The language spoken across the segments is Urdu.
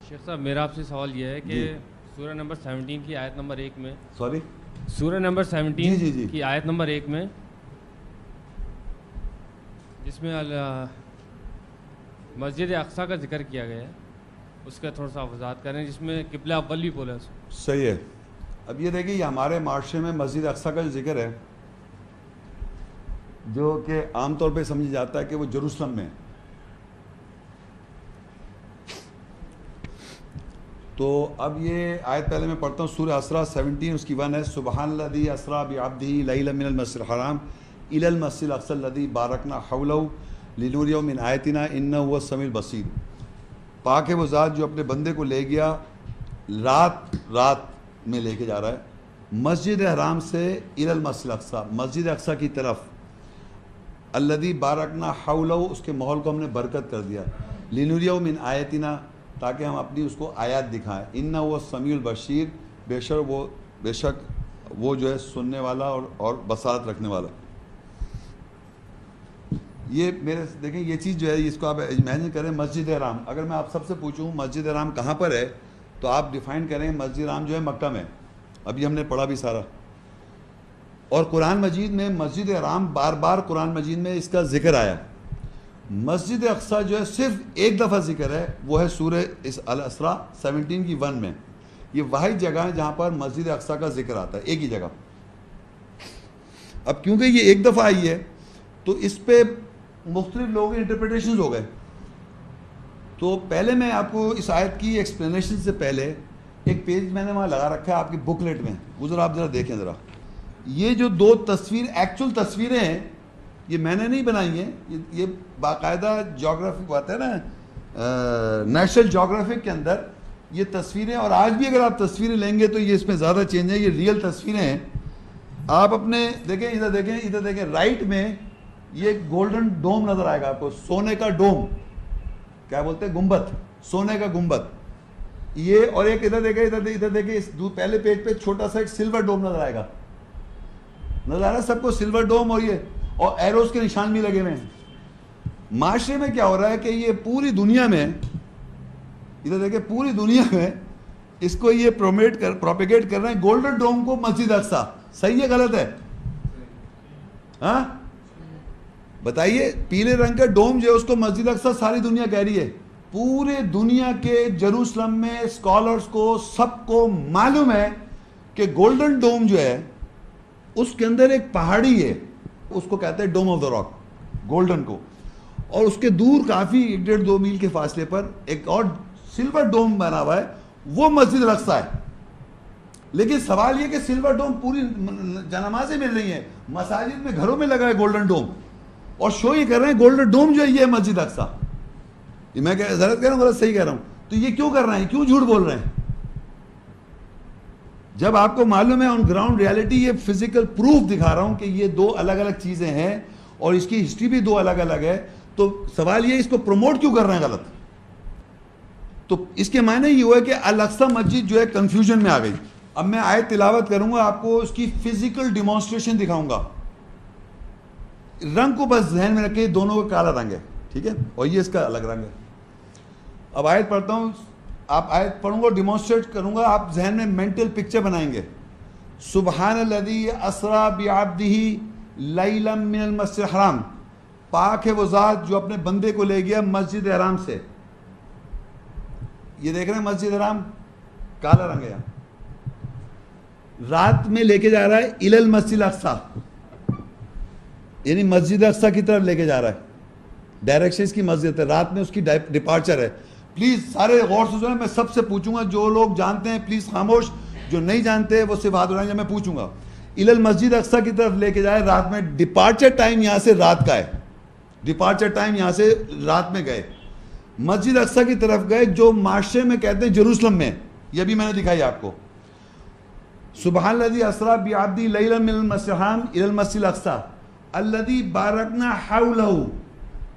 شیخ صاحب میرا آپ سے سوال یہ ہے کہ سورہ نمبر 17 کی آیت نمبر 1 میں سورہ نمبر 17 کی آیت نمبر 1 میں جس میں مسجد اقصیٰ کا ذکر کیا گیا ہے اس کا تھوڑا سا وضاحت کریں جس میں قبلہ اول بھی بولا ہے. صحیح ہے. اب یہ دیکھیے یہ ہمارے معاشرے میں مسجد اقصیٰ کا جو ذکر ہے جو کہ عام طور پہ سمجھا جاتا ہے کہ وہ جروسلم میں. تو اب یہ آیت پہلے میں پڑھتا ہوں سورہ اسراء 17 اس کی 1 ہے. سبحان الذی اسریٰ بعبدہ لیلا من المسجد الحرام الی المسجد الاقصی الذی بارکنا حولہ لنریہ من آیاتنا انہ هو السمیع البصیر. پاک ہے وہ ذات جو اپنے بندے کو لے گیا رات میں لے کے جا رہا ہے مسجد حرام سے الی المسجد الاقصی مسجد اقصی کی طرف الذی بارکنا حولہ اس کے ماحول کو ہم نے برکت کر دیا لنریہ من آیاتنا تاکہ ہم اپنی اس کو آیات دکھائیں. انہ هو السمیع البصیر بے شک وہ جو ہے سننے والا اور بصارت رکھنے والا. یہ میرے دیکھیں یہ چیز جو ہے اس کو آپ امیجن کریں مسجد حرام. اگر میں آپ سب سے پوچھوں مسجد حرام کہاں پر ہے تو آپ ڈیفائن کریں مسجد حرام جو ہے مکہ میں. ابھی ہم نے پڑھا بھی سارا. اور قرآن مجید میں مسجد حرام بار بار قرآن مجید میں اس کا ذکر آیا. مسجد اقصیٰ جو ہے صرف ایک دفعہ ذکر ہے وہ ہے سورہ الاسراء 17 کی 1 میں. یہ واحد جگہ ہے جہاں پر مسجد اقصیٰ کا ذکر آتا ہے ایک ہی جگہ. اب کیونکہ یہ ایک دفعہ آئی ہے تو اس پہ مختلف لوگوں کے انٹرپریٹیشنز ہو گئے. تو پہلے میں آپ کو اس آیت کی ایکسپلینیشن سے پہلے ایک پیج میں نے وہاں لگا رکھا ہے آپ کی بک لیٹ میں وہ ذرا آپ ذرا دیکھیں ذرا. یہ جو دو ایکچول تصویریں ہیں یہ میں نے نہیں بنائی ہیں. یہ باقاعدہ جغرافک بات ہے نا نیشنل جغرافک کے اندر یہ تصویریں. اور آج بھی اگر آپ تصویریں لیں گے تو یہ اس میں زیادہ چینج ہے. یہ ریئل تصویریں ہیں. آپ اپنے دیکھیں ادھر دیکھیں رائٹ میں یہ گولڈن ڈوم نظر آئے گا آپ کو. سونے کا ڈوم کیا بولتے ہیں گنبد سونے کا گنبد. یہ اور ایک ادھر دیکھیں اس پہلے پیج پہ چھوٹا سا ایک سلور ڈوم نظر آئے گا. نظر آ رہا ہے سب کو سلور ڈوم. اور یہ اور ایروز کے نشان بھی لگے ہوئے ہیں. معاشرے میں کیا ہو رہا ہے کہ یہ پوری دنیا میں ادھر دیکھیں پوری دنیا میں اس کو یہ پروپیگیٹ کر رہے ہیں گولڈن ڈوم کو مسجد اقصیٰ. صحیح ہے غلط ہے؟ ہاں بتائیے. پیلے رنگ کا ڈوم جو ہے اس کو مسجد اقصیٰ ساری دنیا کہہ رہی ہے. پورے دنیا کے جروسلم میں اسکالرز کو سب کو معلوم ہے کہ گولڈن ڈوم جو ہے اس کے اندر ایک پہاڑی ہے اس کو کہتے ہیں ڈوم آف دا راک گولڈن کو. اور اس کے دور کافی 1.5-2 میل کے فاصلے پر ایک اور سلور ڈوم بنا ہوا ہے وہ مسجد الاقصیٰ ہے. لیکن سوال یہ کہ سلور ڈوم پوری جنمازیں مل رہی ہیں مساجد میں گھروں میں لگا ہے گولڈن ڈوم اور شو یہ کر رہے ہیں گولڈن ڈوم جو ہے یہ ہے مسجد اقصیٰ. یہ میں غلط کہہ رہا ہوں غلط صحیح کہہ رہا ہوں؟ تو یہ کیوں کر رہے ہیں کیوں جھوٹ بول رہے ہیں جب آپ کو معلوم ہے آن گراؤنڈ ریالٹی یہ فزیکل پروف دکھا رہا ہوں کہ یہ دو الگ الگ چیزیں ہیں اور اس کی ہسٹری بھی دو الگ الگ ہے. تو سوال یہ اس کو پروموٹ کیوں کر رہے ہیں غلط؟ تو اس کے معنی یہ ہوا ہے کہ الاقصیٰ مسجد جو ہے کنفیوژن میں آ گئی. اب میں آیت تلاوت کروں گا آپ کو اس کی فزیکل ڈیمانسٹریشن دکھاؤں گا. رنگ کو بس ذہن میں رکھیں دونوں کا کالا رنگ ہے ٹھیک ہے اور یہ اس کا الگ رنگ ہے. اب آیت پڑھتا ہوں آپ آیت پڑھوں گا ڈیمانسٹریٹ کروں گا آپ ذہن میں مینٹل پکچر بنائیں گے. سبحان الذی اسریٰ بعبدہ لیلا من المسجد الحرام پاک ہے وہ ذات جو اپنے بندے کو لے گیا مسجد حرام سے. یہ دیکھ رہے ہیں مسجد حرام کالا رنگ ہے. رات میں لے کے جا رہا ہے الی المسجد الاقصیٰ یعنی مسجد اقصیٰ کی طرف لے کے جا رہا ہے. ڈائریکشن اس کی مسجد ہے رات میں اس کی ڈپارچر ہے. پلیز سارے غور سے سنیں. میں سب سے پوچھوں گا جو لوگ جانتے ہیں پلیز خاموش جو نہیں جانتے وہ صرف ہاتھ اٹھائیں. میں پوچھوں گا الی المسجد اقصیٰ کی طرف لے کے جائے رات میں. ڈپارچر ٹائم یہاں سے رات کا ہے. ڈپارچر ٹائم یہاں سے رات میں گئے مسجد اقصیٰ کی طرف گئے جو معاشرے میں کہتے ہیں جروسلم میں. یہ بھی میں نے دکھائی آپ کو. سبحان الذی اسریٰ بعبدہ لیلا من المسجد الحرام الی المسجد الاقصیٰ الذی بارکنا حولہ.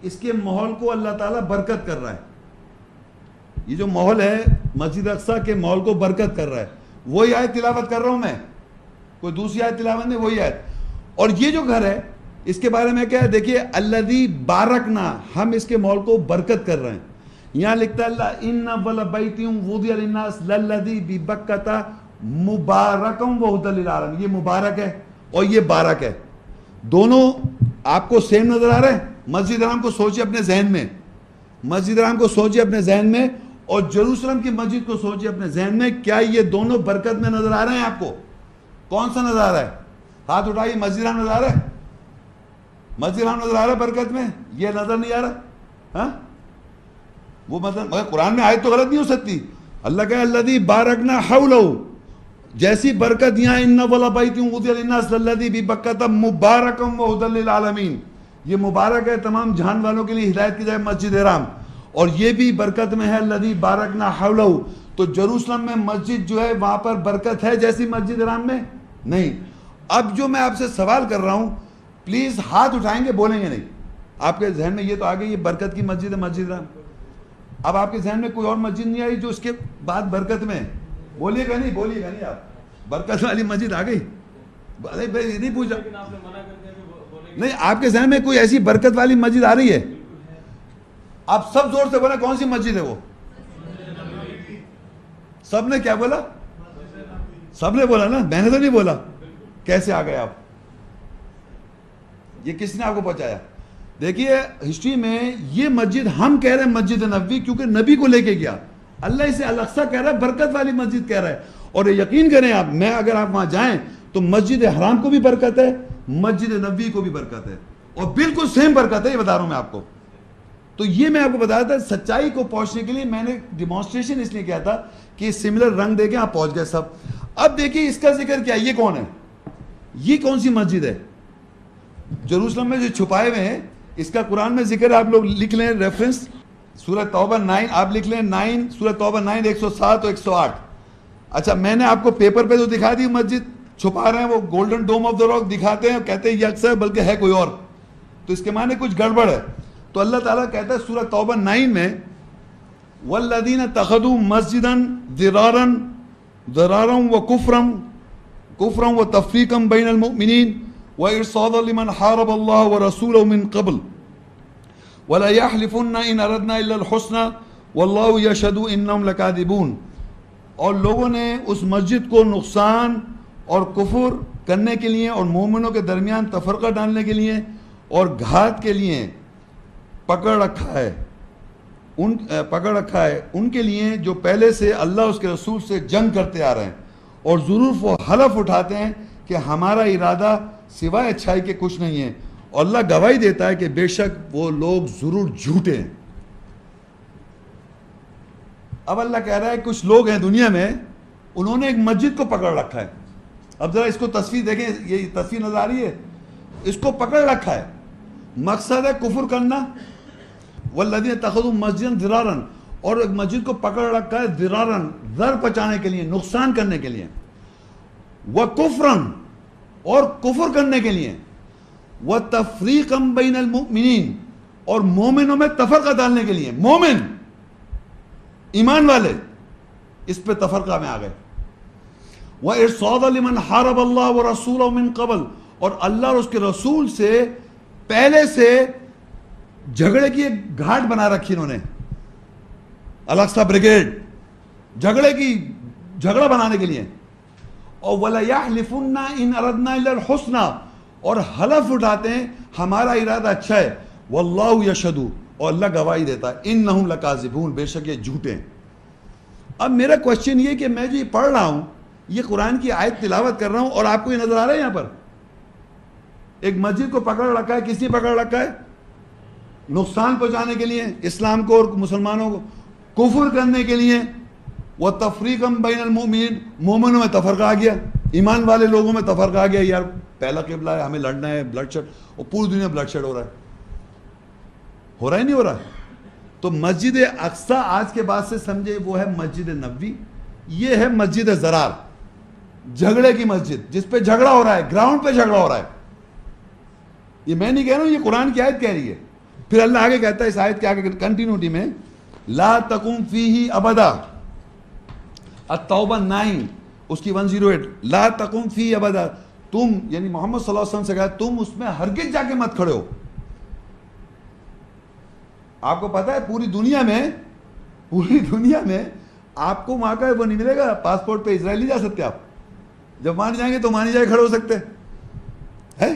اس کے ماحول کو اللہ تعالیٰ برکت کر رہا ہے. یہ جو ماحول ہے مسجد اقصیٰ کے ماحول کو برکت کر رہا ہے. وہی آیت تلاوت کر رہا ہوں میں کوئی دوسری آیت تلاوت نہیں وہی آیت. اور یہ جو گھر ہے اس کے بارے میں کیا ہے دیکھیے الذی بارکنا ہم اس کے ماحول کو برکت کر رہے ہیں. یہاں لکھتا ہے ان اول بیت وضع للناس للذی ببکۃ مبارکا وہدی للعالمین. یہ مبارک ہے اور یہ بارک ہے, دونوں آپ کو سیم نظر آ رہے ہیں. مسجد حرام کو سوچے اپنے ذہن میں, مسجد حرام کو سوچے اپنے ذہن میں, اور جیروسلم کی مسجد کو سوچے اپنے ذہن میں. کیا یہ دونوں برکت میں نظر آ رہے ہیں آپ کو؟ کون سا نظر آ رہا ہے؟ ہاتھ اٹھائیے. مسجد حرام نظر آ رہا ہے؟ مسجد حرام نظر آ رہا ہے برکت میں؟ یہ نظر نہیں آ رہا؟ ہاں وہ مطلب مگر قرآن میں آیت تو غلط نہیں ہو سکتی. اللہ کہے الذی بارکنا حولہ, جیسی برکت یہاں ان اول بیت وضع للناس للذی ببکۃ مبارکا وہدی للعالمین, یہ مبارک ہے تمام جہان والوں کے لیے ہدایت کی جائے مسجد حرام, اور یہ بھی برکت میں ہے الذی بارکنا حولہ. تو جیروسلم میں مسجد جو ہے وہاں پر برکت ہے جیسی مسجد حرام میں نہیں. اب جو میں آپ سے سوال کر رہا ہوں, پلیز ہاتھ اٹھائیں گے, بولیں گے نہیں. آپ کے ذہن میں یہ تو آگے یہ برکت کی مسجد ہے مسجد حرام. اب آپ کے ذہن میں کوئی اور مسجد نہیں آئی جو اس کے بعد برکت میں؟ بولیے گا نہیں, بولیے گا نہیں آپ. برکت والی مسجد آ گئی؟ نہیں پوچھا نہیں, آپ کے ذہن میں کوئی ایسی برکت والی مسجد آ رہی ہے؟ آپ سب زور سے بولا کون سی مسجد ہے وہ؟ سب نے کیا بولا؟ سب نے بولا نا, میں نے تو نہیں بولا. کیسے آ گئے آپ؟ یہ کس نے آپ کو پہنچایا؟ دیکھیے ہسٹری میں یہ مسجد ہم کہہ رہے ہیں مسجد نبوی کیونکہ نبی کو لے کے گیا. اللہ اسے الاقصی کہہ رہا ہے, برکت والی مسجد کہہ رہا ہے. اور یقین کریں آپ, میں اگر آپ وہاں جائیں تو مسجد حرام کو بھی برکت ہے, مسجد نبوی کو بھی برکت ہے, اور بالکل سیم برکت ہے, یہ بتا رہا ہوں میں آپ کو. تو یہ میں آپ کو بتایا تھا, سچائی کو پہنچنے کے لیے میں نے ڈیمانسٹریشن اس لیے کیا تھا کہ سملر رنگ دے کے آپ پہنچ گئے سب. اب دیکھیے اس کا ذکر کیا, یہ کون ہے, یہ کون سی مسجد ہے جیروسلم میں جو چھپائے ہوئے ہیں؟ اس کا قرآن میں ذکر ہے, آپ لوگ لکھ لیں ریفرنس, سورہ توبہ 9, آپ لکھ لیں 9, سورہ توبہ 9 107 اور 108. اچھا میں نے آپ کو پیپر پہ تو دکھا دی مسجد, چھپا رہے ہیں وہ golden Dome of the Rock دکھاتے ہیں, کہتے ہیں یہ اکثر بلکہ ہے کوئی اور, تو اس کے معنی کچھ گڑبڑ ہے. تو اللہ تعالیٰ کہتا ہے سورہ توبہ 9 میں والذین اتخذوا مسجدا ضرارا وکفرا وتفریقا بین المؤمنین وارصادا لمن حارب اللہ ورسولہ من قبل ولا يحلفن ان اردنا الا الحسنى واللہ یشہد انہم لکاذبون. اور لوگوں نے اس مسجد کو نقصان اور کفر کرنے کے لیے اور مومنوں کے درمیان تفرقہ ڈالنے کے لیے اور گھات کے لیے پکڑ رکھا ہے ان کے لیے جو پہلے سے اللہ اس کے رسول سے جنگ کرتے آ رہے ہیں, اور ضرور وہ حلف اٹھاتے ہیں کہ ہمارا ارادہ سوائے اچھائی کے کچھ نہیں ہے, اور اللہ گواہی دیتا ہے کہ بے شک وہ لوگ ضرور جھوٹے ہیں. اب اللہ کہہ رہا ہے کچھ لوگ ہیں دنیا میں, انہوں نے ایک مسجد کو پکڑ رکھا ہے. اب ذرا اس کو تصویر دیکھیں, یہ تصویر نظر آ رہی ہے, اس کو پکڑ رکھا ہے, مقصد ہے کفر کرنا. والذین اتخذوا مسجدا ضرارا, اور ایک مسجد کو پکڑ رکھا ہے ضرارا, ضرر پہنچانے کے لیے, نقصان کرنے کے لیے, وکفرا, اور کفر کرنے کے لیے, وتفریقا بین المؤمنین, اور مومنوں میں تفرقہ ڈالنے کے لیے. مومن ایمان والے اس پہ تفرقہ میں آ گئے. وارصادا لمن حارب اللہ ورسولہ من قبل, اور اللہ اور اس کے رسول سے پہلے سے جھگڑے کی ایک گھاٹ بنا رکھی انہوں نے, الاقصی بریگیڈ, جھگڑا بنانے کے لیے. اور وَلَا يَحْلِفُنَّ إِنْ أَرَدْنَا إِلَّا الْحُسْنَى, اور حلف اٹھاتے ہیں ہمارا ارادہ اچھا ہے. وَاللَّهُ يَشْهَدُ, اور اللہ گواہی دیتا ہے, إِنَّهُمْ لَكَاذِبُونَ, بے شک یہ جھوٹے ہیں. اب میرا کوشچن یہ کہ میں جو یہ پڑھ رہا ہوں, یہ قرآن کی آیت تلاوت کر رہا ہوں, اور آپ کو یہ نظر آ رہا ہے یہاں پر ایک مسجد کو پکڑ رکھا ہے. کس نے پکڑ رکھا ہے؟ نقصان پہنچانے کے لیے اسلام کو اور مسلمانوں کو, کفر کرنے کے لیے, وَتَفْرِيقًا بَيْنَ الْمُؤْمِنِينَ, مومنوں میں تفرقہ آ گیا, ایمان والے لوگوں میں تفرقہ آ گیا. یار پہلا قبلہ ہے, ہمیں لڑنا ہے, بلڈ شیڈ, اور پوری دنیا بلڈ شیڈ ہو رہا ہے نہیں ہو رہا ہے. تو مسجد اقصی آج کے بعد سے سمجھے وہ ہے مسجد نبوی, یہ ہے مسجد ضرار, جھگڑے کی مسجد, جس پہ جھگڑا ہو رہا ہے, گراؤنڈ پہ جھگڑا ہو رہا ہے. یہ میں نہیں کہہ رہا ہوں, یہ قرآن کی آیت کہہ رہی ہے. پھر اللہ آگے کہتا ہے اس آیت کے آگے کنٹینیوٹی میں, لا تقم فیہ ابدا, التوبہ 9 اس کی 108, لا تقم فیہ ابدا, تم یعنی محمد صلی اللہ علیہ وسلم سے کہا تم اس میں ہرگز جا کے مت کھڑے ہو. آپ کو پتا ہے پوری دنیا میں پوری دنیا میں آپ کو وہاں کا وہ نہیں ملے گا، پاسپورٹ پہ اسرائیل نہیں جا سکتے آپ، جب وہاں جائیں گے تو وہاں نہیں جائے کھڑے ہو سکتے ہے،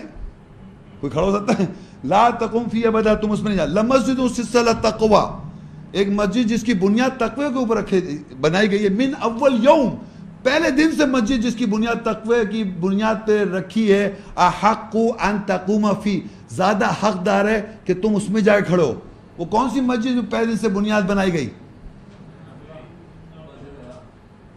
کوئی کھڑا ہو سکتا ہے؟ لا تقم فی ابدا، تم اس میں نہیں جا. لمسجد اسست علی التقوی، ایک مسجد جس کی بنیاد تقوی کے اوپر بنائی گئی ہے، من اول یوم، پہلے دن سے مسجد جس کی بنیاد تقوی کی بنیاد پہ رکھی ہے، احق ان تقوم فی، زیادہ حقدار ہے کہ تم اس میں جائے کھڑے ہو. وہ کون سی مسجد جو پہلے دن سے بنیاد بنائی گئی؟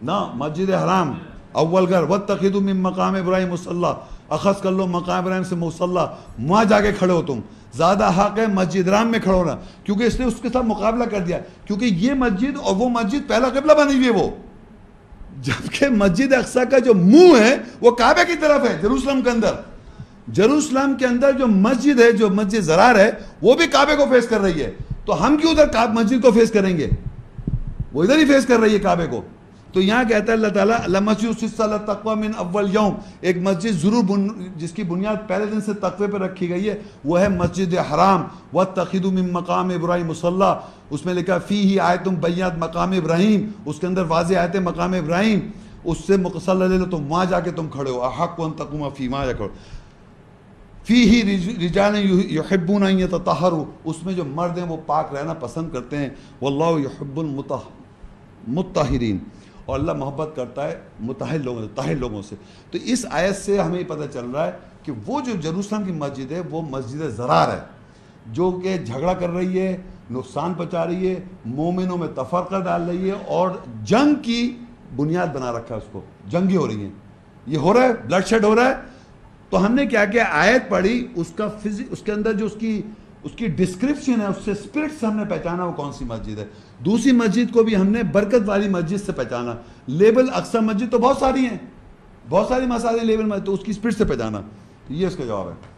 نا مسجد حرام اول گھر، واتخذوا من مقام ابراہیم مصلی، اخذ کر لو مقام ابراہیم سے مصلی، وہاں جا کے کھڑے ہو تم. زیادہ حق ہے مسجد حرام میں کھڑے ہونا، کیونکہ اس نے اس کے ساتھ مقابلہ کر دیا، کیونکہ یہ مسجد اور وہ مسجد پہلا قبلہ بنی ہوئی ہے وہ، جبکہ مسجد اقصی کا جو منہ ہے وہ کعبے کی طرف ہے. جیروسلم کے اندر، جیروسلم کے اندر جو مسجد ہے، جو مسجد زرار ہے، وہ بھی کعبے کو فیس کر رہی ہے. تو ہم کیوں ادھر مسجد کو فیس کریں گے؟ وہ ادھر ہی فیس کر رہی ہے کعبے کو. تو یہاں کہتا ہے اللہ تعالیٰ لمسجد اسست علی التقوی من اول یوم، ایک مسجد ضرور جس کی بنیاد پہلے دن سے تقوی پہ رکھی گئی ہے، وہ ہے مسجد حرام. واتخذوا من مقام ابراہیم مصلی، اس میں لکھا فیہ آیۃ بینات مقام ابراہیم، اس کے اندر واضح آیت ہے مقام ابراہیم، اس سے مصلی لے لو، تم وہاں جا کے تم کھڑے ہو. احق ان تقوم فی، وہاں جا کھڑے. فیہ رجال یحبون ان یتطہروا، اس میں جو مرد ہیں وہ پاک رہنا پسند کرتے ہیں. واللہ یحب المطہرین، اور اللہ محبت کرتا ہے مطہر لوگوں سے، طاہر لوگوں سے. تو اس آیت سے ہمیں پتہ چل رہا ہے کہ وہ جو جیروسلم کی مسجد ہے وہ مسجد زرار ہے، جو کہ جھگڑا کر رہی ہے، نقصان پہنچا رہی ہے، مومنوں میں تفرقہ ڈال رہی ہے، اور جنگ کی بنیاد بنا رکھا ہے اس کو. جنگیں ہو رہی ہیں، یہ ہو رہا ہے، بلڈ شیڈ ہو رہا ہے. تو ہم نے کیا کیا، آیت پڑھی، اس کا اس کے اندر جو اس کی ڈسکرپشن ہے، اس سے اسپرٹ سے ہم نے پہچانا وہ کون سی مسجد ہے. دوسری مسجد کو بھی ہم نے برکت والی مسجد سے پہچانا. لیبل اقصی مسجد تو بہت ساری ہیں، بہت ساری مساجد لیبل مسجد، تو اس کی اسپرٹ سے پہچانا. یہ اس کا جواب ہے.